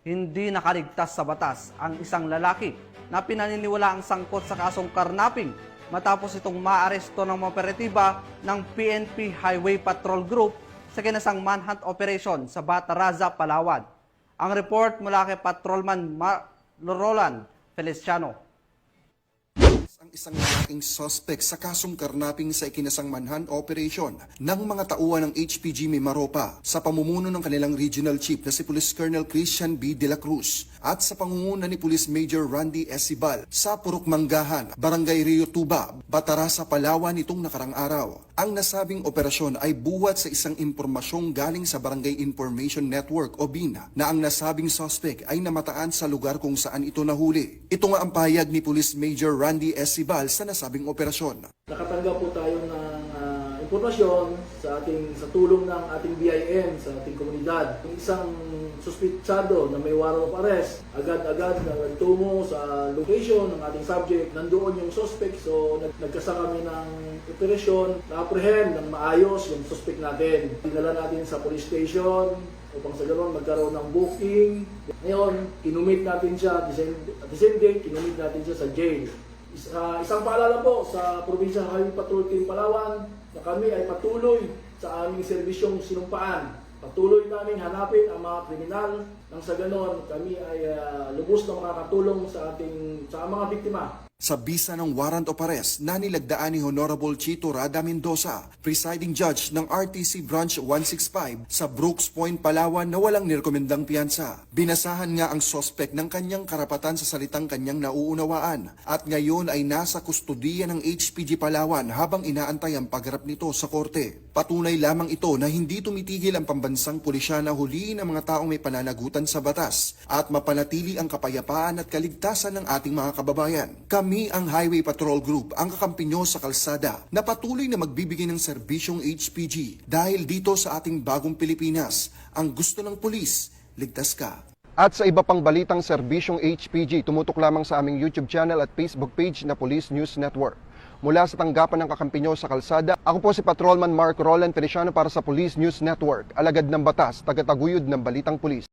hindi nakaligtas sa batas ang isang lalaki na pinaniniwalaang sangkot sa kasong karnaping matapos itong maaresto ng mga operatiba ng PNP Highway Patrol Group sa kinasang manhunt operation sa Bataraza, Palawan. Ang report mula kay Patrolman Roland Feliciano. Ang isang lalaking suspect sa kasong karnaping sa ikinasang manhunt operation ng mga tauhan ng HPG Mimaropa sa pamumuno ng kanilang regional chief na si Police Colonel Christian B. De La Cruz at sa pangunguna ni Police Major Randy Esibal sa Purok Manggahan, Barangay Rio Tuba, Bataraza, Palawan nitong nakarang araw. Ang nasabing operasyon ay buwat sa isang impormasyong galing sa Barangay Information Network o BINA na ang nasabing suspect ay namataan sa lugar kung saan ito nahuli. Ito nga ang pahayag ni Police Major Randy Esibal sa nasabing operasyon. Nakatanggap po tayo ng impormasyon sa tulong ng ating BIN sa ating komunidad. Yung isang suspitsado na may warrant of arrest, agad-agad nagtungo sa location ng ating subject. Nandoon yung suspect, so nagkasa kami ng operasyon na-apprehend ng maayos yung suspect natin. Dinala natin sa police station upang sa ganoon magkaroon ng booking. Ngayon, kinumit natin siya, at the same day, kinumit natin siya sa jail. Isang paalala po sa Provincial Highway Patrol Team Palawan na kami ay patuloy sa aming serbisyong sinumpaan. Patuloy namin hanapin ang mga kriminal nang sa ganon kami ay lubos na makakatulong sa mga biktima. Sa bisa ng warrant of arrest na nilagdaan ni Honorable Chito Rada Mendoza, presiding judge ng RTC Branch 165 sa Brooks Point, Palawan na walang nirekomendang piyansa. Binasahan nga ang sospek ng kanyang karapatan sa salitang kanyang nauunawaan at ngayon ay nasa kustudiya ng HPG Palawan habang inaantay ang pagharap nito sa korte. Patunay lamang ito na hindi tumitigil ang pambansang pulisya na huliin ang mga taong may pananagutan sa batas at mapanatili ang kapayapaan at kaligtasan ng ating mga kababayan. Kami ang Highway Patrol Group, ang kakampi nyo sa kalsada na patuloy na magbibigay ng serbisyong HPG dahil dito sa ating bagong Pilipinas, ang gusto ng pulis, ligtas ka. At sa iba pang balitang serbisyong HPG, tumutok lamang sa aming YouTube channel at Facebook page na Police News Network. Mula sa tanggapan ng kakampi nyo sa kalsada, ako po si Patrolman Roland Feliciano para sa Police News Network, alagad ng batas, tagataguyod ng balitang pulis.